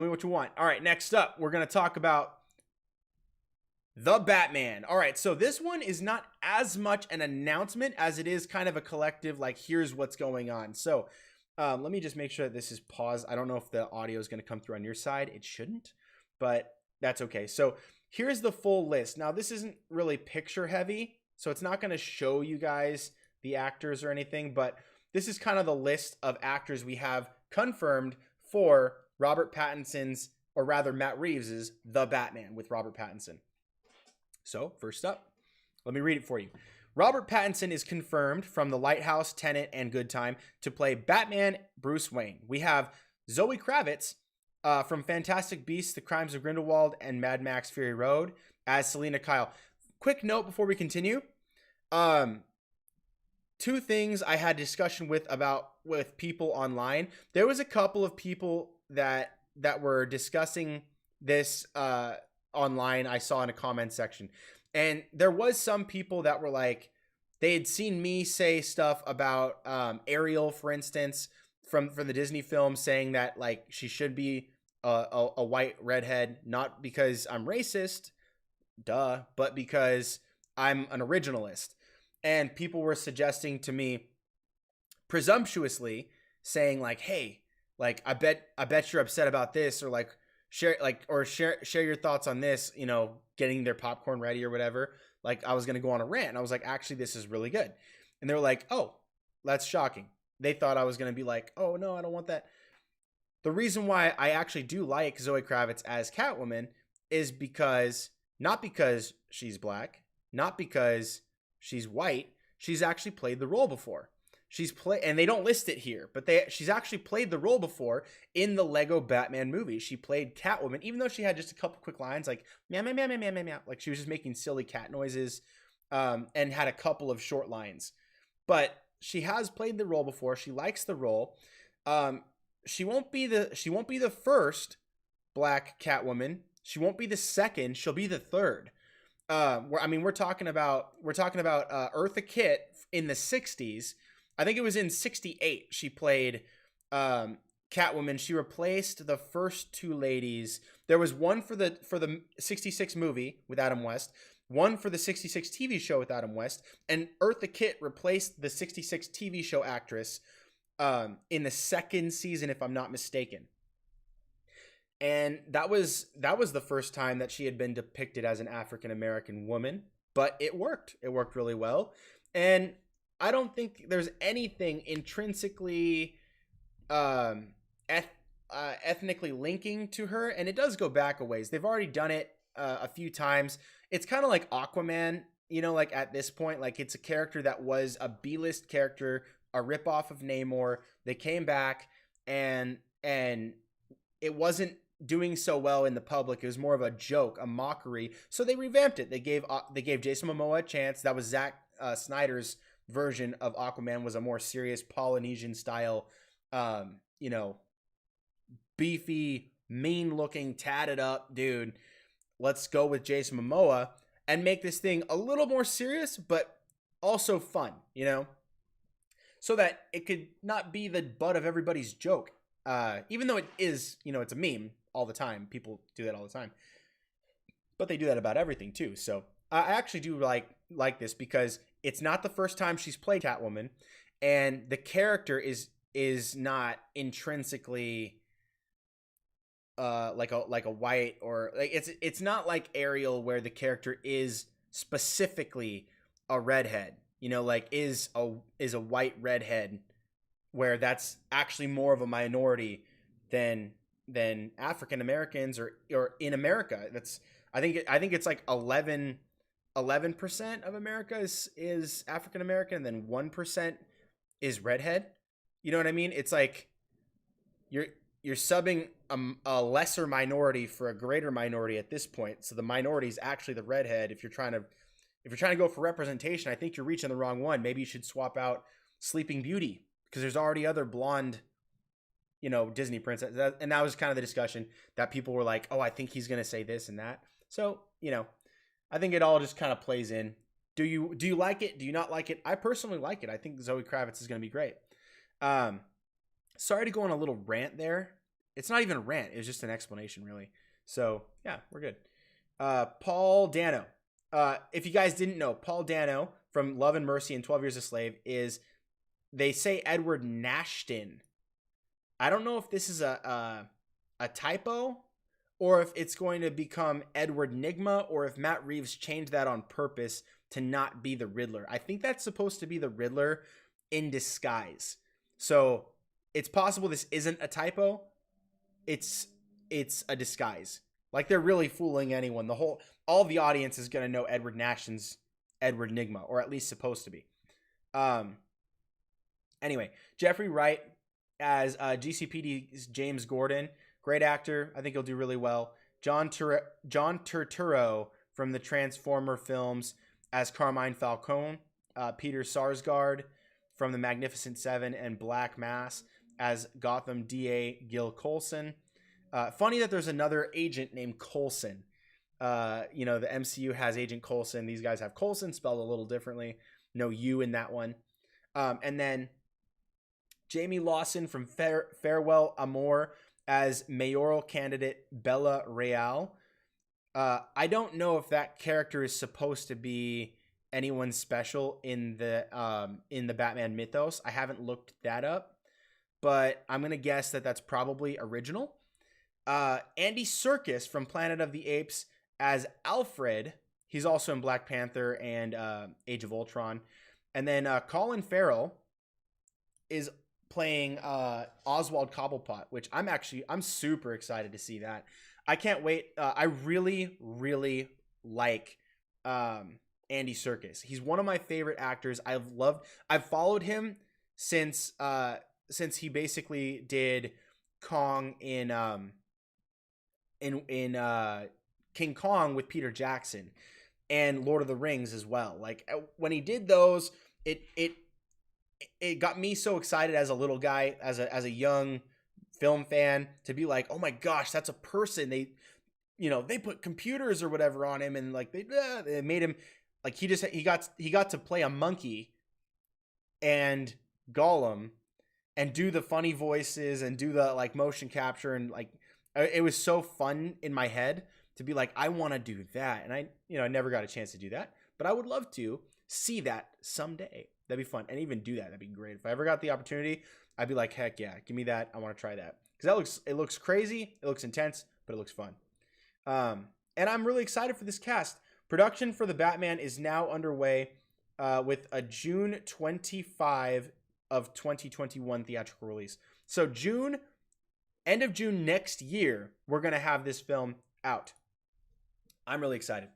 me what you want. All right, next up, we're going to talk about the Batman. All right, so this one is not as much an announcement as it is kind of a collective, like, here's what's going on. So let me just make sure that this is paused. I don't know if the audio is going to come through on your side. It shouldn't, but that's okay. So here's the full list. Now, this isn't really picture heavy, so it's not going to show you guys the actors or anything, but this is kind of the list of actors we have confirmed for Robert Pattinson's, or rather Matt Reeves's, The Batman with Robert Pattinson. So first up, let me read it for you. Robert Pattinson is confirmed from The Lighthouse, Tenet, and Good Time to play Batman Bruce Wayne. We have Zoe Kravitz from Fantastic Beasts, The Crimes of Grindelwald, and Mad Max Fury Road as Selina Kyle. Quick note before we continue. Two things I had discussion with people online. There was a couple of people that were discussing this online. I saw in a comment section, and there was some people that were like, they had seen me say stuff about Ariel, for instance, from the Disney film, saying that like she should be a white redhead, not because I'm racist, duh, but because I'm an originalist. And people were suggesting to me, presumptuously, saying like, hey, like I bet you're upset about this, or like share your thoughts on this, you know, getting their popcorn ready or whatever. Like I was going to go on a rant, and I was like, actually, this is really good. And they were like, oh, that's shocking. They thought I was going to be like, oh no, I don't want that. The reason why I actually do like Zoe Kravitz as Catwoman is not because she's black, not because she's white. She's actually played the role before. And they don't list it here, but she's actually played the role before in the Lego Batman movie. She played Catwoman, even though she had just a couple quick lines like meow meow meow meow meow meow, like she was just making silly cat noises, and had a couple of short lines. But she has played the role before. She likes the role. She won't be the first black Catwoman. She won't be the second. She'll be the third. We're talking about Eartha Kitt in the 60s. I think it was in 68 she played Catwoman. She replaced the first two ladies. There was one for the 66 movie with Adam West, one for the 66 TV show with Adam West, and Eartha Kitt replaced the 66 TV show actress in the second season, if I'm not mistaken. And that was the first time that she had been depicted as an African-American woman, but it worked. It worked really well. And I don't think there's anything intrinsically ethnically linking to her. And it does go back a ways. They've already done it a few times. It's kind of like Aquaman, you know, like at this point, like it's a character that was a B-list character, a ripoff of Namor. They came back and it wasn't doing so well in the public. It was more of a joke, a mockery. So they revamped it. They gave Jason Momoa a chance. That was Zack Snyder's version of Aquaman, was a more serious Polynesian style, beefy, mean looking, tatted up dude. Let's go with Jason Momoa and make this thing a little more serious, but also fun, you know, so that it could not be the butt of everybody's joke. Even though it is, you know, it's a meme all the time. People do that all the time, but they do that about everything too. So I actually do like this because it's not the first time she's played Catwoman, and the character is not intrinsically like a white, or like it's not like Ariel where the character is specifically a redhead, you know, like is a white redhead, where that's actually more of a minority than African Americans or in America. That's I think it's like 11% of America is African American, and then 1% is redhead. You know what I mean? It's like you're subbing a lesser minority for a greater minority at this point. So the minority is actually the redhead. If you're trying to go for representation, I think you're reaching the wrong one. Maybe you should swap out Sleeping Beauty, because there's already other blonde, you know, Disney princess. And that was kind of the discussion, that people were like, oh, I think he's going to say this and that. So, you know, I think it all just kind of plays in. Do you like it? Do you not like it? I personally like it. I think Zoe Kravitz is going to be great. Sorry to go on a little rant there. It's not even a rant. It was just an explanation, really. So yeah, we're good. Paul Dano. If you guys didn't know, Paul Dano from Love and Mercy and 12 Years a Slave is, they say Edward Nashton. I don't know if this is a typo or if it's going to become Edward Nigma or if Matt Reeves changed that on purpose to not be the Riddler. I think that's supposed to be the Riddler in disguise. So it's possible this isn't a typo. It's a disguise. Like, they're really fooling anyone. All the audience is going to know Edward Nashton's Edward Nigma, or at least supposed to be. Anyway, Jeffrey Wright as GCPD's James Gordon. Great actor. I think he'll do really well. John Turturro from the Transformer films as Carmine Falcone. Peter Sarsgaard from the Magnificent Seven and Black Mass as Gotham DA Gil Colson. Funny that there's another agent named Coulson. The MCU has Agent Coulson. These guys have Coulson, spelled a little differently. No U in that one. And then Jamie Lawson from Farewell Amor as mayoral candidate Bella Real. I don't know if that character is supposed to be anyone special in the Batman mythos. I haven't looked that up, but I'm gonna guess that that's probably original. Andy Serkis from Planet of the Apes as Alfred. He's also in Black Panther and Age of Ultron. And then Colin Farrell is playing Oswald Cobblepot, which I'm super excited to see that. I can't wait. I really, really like Andy Serkis. He's one of my favorite actors. I've followed him since he basically did Kong in King Kong with Peter Jackson and Lord of the Rings as well. Like, when he did those, it got me so excited as a little guy, as a young film fan, to be like, oh my gosh, that's a person. They put computers or whatever on him, and like they made him like he got to play a monkey and Gollum and do the funny voices and do the like motion capture, and like it was so fun in my head to be like, I want to do that. And I never got a chance to do that, but I would love to see that someday. That'd be fun. And even do that. That'd be great. If I ever got the opportunity, I'd be like, heck yeah, give me that. I want to try that. Because it looks crazy. It looks intense, but it looks fun. And I'm really excited for this cast. Production for the Batman is now underway with a June 25 of 2021 theatrical release. So end of June next year, we're going to have this film out. I'm really excited.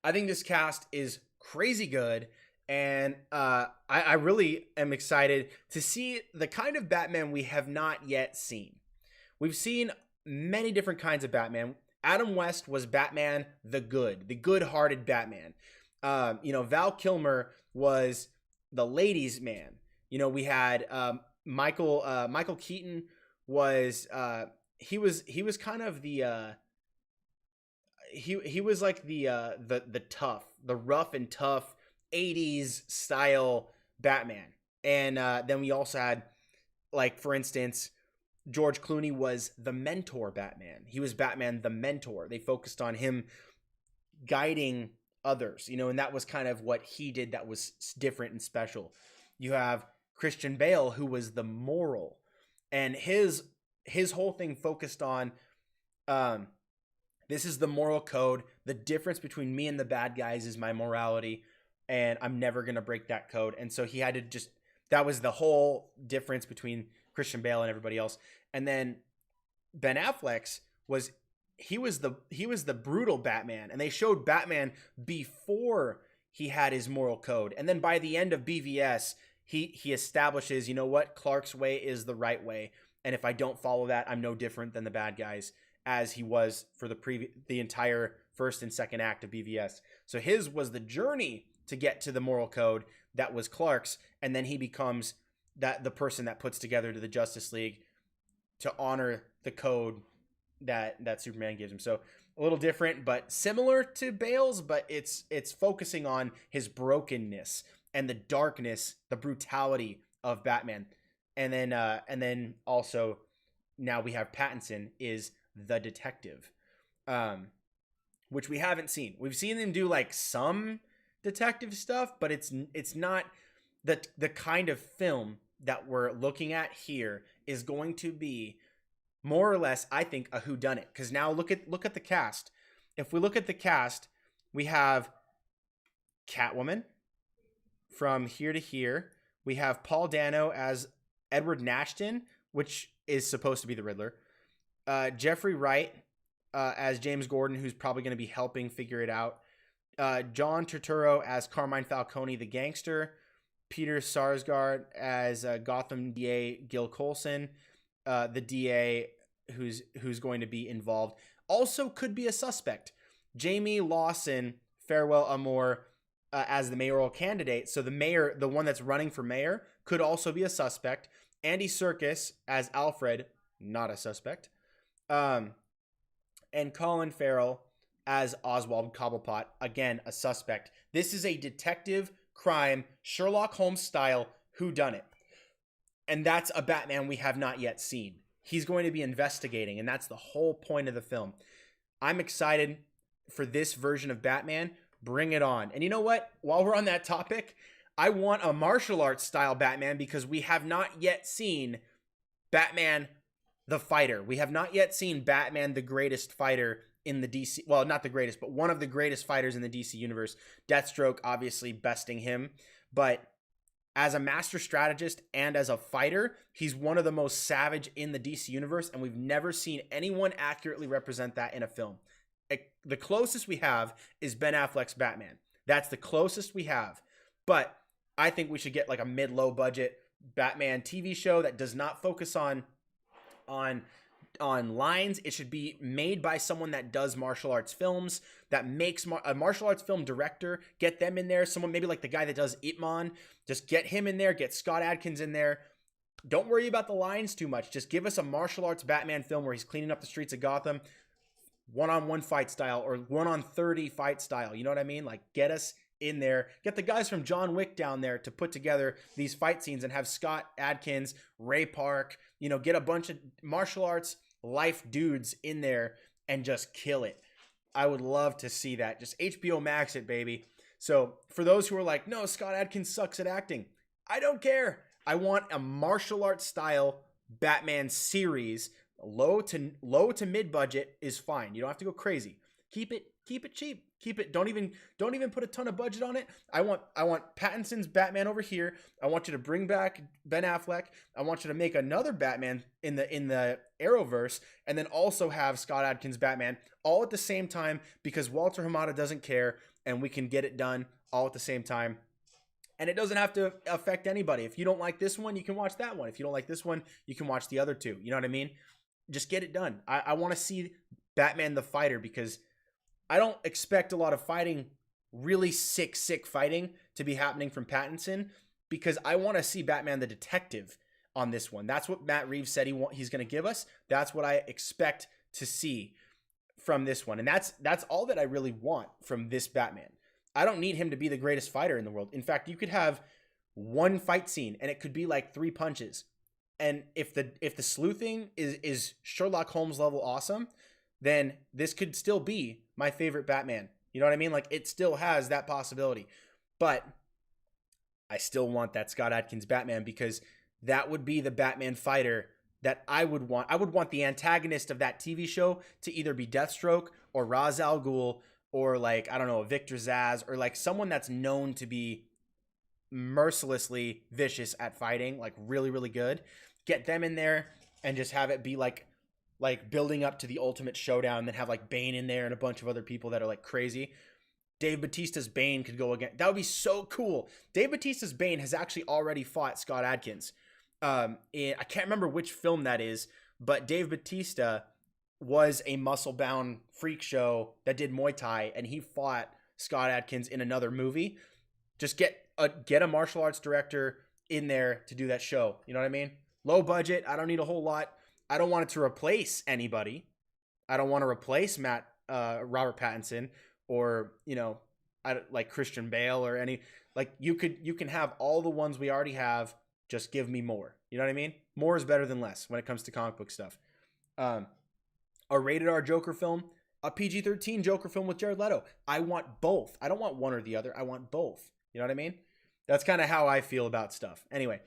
I think this cast is crazy good. And I really am excited to see the kind of Batman we have not yet seen. We've seen many different kinds of Batman. Adam West was Batman the good-hearted Batman. Val Kilmer was the ladies' man. We had Michael Keaton was he was kind of the he was like the tough, the rough and tough 80s style Batman. And then we also had, like, for instance, George Clooney was the mentor Batman. He was Batman the mentor. They focused on him guiding others, and that was kind of what he did that was different and special. You have Christian Bale, who was the moral, and his whole thing focused on this is the moral code. The difference between me and the bad guys is my morality, and I'm never going to break that code. And so he had to that was the whole difference between Christian Bale and everybody else. And then Ben Affleck's was the brutal Batman, and they showed Batman before he had his moral code. And then by the end of BVS, he establishes, Clark's way is the right way. And if I don't follow that, I'm no different than the bad guys, as he was for the entire first and second act of BVS. So his was the journey to get to the moral code that was Clark's, and then he becomes the person that puts together to the Justice League to honor the code that Superman gives him. So a little different, but similar to Bale's, but it's focusing on his brokenness and the darkness, the brutality of Batman. And then also now we have Pattinson is the detective, which we haven't seen. We've seen him do like some detective stuff, but it's not the kind of film that we're looking at here is going to be more or less, I think, a whodunit. Because now look at the cast. If we look at the cast, we have Catwoman from here to here. We have Paul Dano as Edward Nashton, which is supposed to be the Riddler. Jeffrey Wright as James Gordon, who's probably going to be helping figure it out. John Turturro as Carmine Falcone, the gangster. Peter Sarsgaard as Gotham DA Gil Colson, the DA who's going to be involved. Also could be a suspect. Jamie Lawson, Farewell Amor, as the mayoral candidate. So the mayor, the one that's running for mayor, could also be a suspect. Andy Serkis as Alfred, not a suspect. And Colin Farrell as Oswald Cobblepot, again, a suspect. This is a detective crime, Sherlock Holmes style whodunit. And that's a Batman we have not yet seen. He's going to be investigating, and that's the whole point of the film. I'm excited for this version of Batman. Bring it on. And you know what? While we're on that topic, I want a martial arts style Batman because we have not yet seen Batman the fighter. We have not yet seen Batman the greatest fighter in the DC, well, not the greatest, but one of the greatest fighters in the DC universe. Deathstroke obviously besting him, but as a master strategist and as a fighter, he's one of the most savage in the DC universe, and we've never seen anyone accurately represent that in a film. The closest we have is Ben Affleck's Batman. That's the closest we have, but I think we should get like a mid-low budget Batman TV show that does not focus on lines. It should be made by someone that does martial arts films, that makes a martial arts film director. Get them in there. Someone maybe like the guy that does Ip Man. Just get him in there. Get Scott Adkins in there. Don't worry about the lines too much. Just give us a martial arts Batman film where he's cleaning up the streets of Gotham, one-on-one fight style or 1-on-30 fight style. You know what I mean? Like, get us in there. Get the guys from John Wick down there to put together these fight scenes and have Scott Adkins, Ray Park, get a bunch of martial arts life dudes in there and just kill it. I would love to see that. Just HBO Max it, baby. So for those who are like, no, Scott Adkins sucks at acting, I don't care. I want a martial arts style Batman series. Low to mid budget is fine. You don't have to go crazy. Keep it cheap. Keep it. Don't even put a ton of budget on it. I want Pattinson's Batman over here. I want you to bring back Ben Affleck. I want you to make another Batman in the Arrowverse, and then also have Scott Adkins Batman all at the same time because Walter Hamada doesn't care, and we can get it done all at the same time. And it doesn't have to affect anybody. If you don't like this one, you can watch that one. If you don't like this one, you can watch the other two. You know what I mean? Just get it done. I want to see Batman the fighter because I don't expect a lot of fighting, really sick fighting to be happening from Pattinson because I want to see Batman the detective on this one. That's what Matt Reeves said he's going to give us. That's what I expect to see from this one. And that's all that I really want from this Batman. I don't need him to be the greatest fighter in the world. In fact, you could have one fight scene and it could be like 3 punches. And if the sleuthing is Sherlock Holmes level awesome, then this could still be my favorite Batman. You know what I mean? Like, it still has that possibility. But I still want that Scott Adkins Batman because that would be the Batman fighter that I would want. I would want the antagonist of that TV show to either be Deathstroke or Ra's al Ghul or, like, I don't know, Victor Zsasz or, like, someone that's known to be mercilessly vicious at fighting, like really, really good. Get them in there and just have it be like building up to the ultimate showdown, and then have like Bane in there and a bunch of other people that are like crazy. Dave Bautista's Bane could go again. That would be so cool. Dave Bautista's Bane has actually already fought Scott Adkins. I can't remember which film that is, but Dave Bautista was a muscle-bound freak show that did Muay Thai, and he fought Scott Adkins in another movie. Just get a martial arts director in there to do that show. You know what I mean? Low budget. I don't need a whole lot. I don't want it to replace anybody. I don't want to replace Robert Pattinson or, like Christian Bale or any, like you can have all the ones we already have. Just give me more. You know what I mean? More is better than less when it comes to comic book stuff. A rated R Joker film, a PG-13 Joker film with Jared Leto. I want both. I don't want one or the other. I want both. You know what I mean? That's kind of how I feel about stuff. Anyway,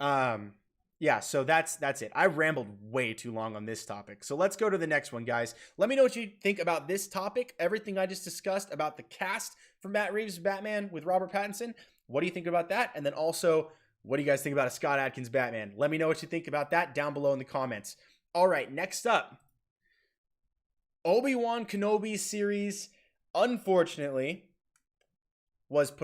yeah, so that's it. I rambled way too long on this topic. So let's go to the next one, guys. Let me know what you think about this topic, everything I just discussed about the cast for Matt Reeves' Batman with Robert Pattinson. What do you think about that? And then also, what do you guys think about a Scott Adkins Batman? Let me know what you think about that down below in the comments. All right, next up, Obi-Wan Kenobi series, unfortunately, was put on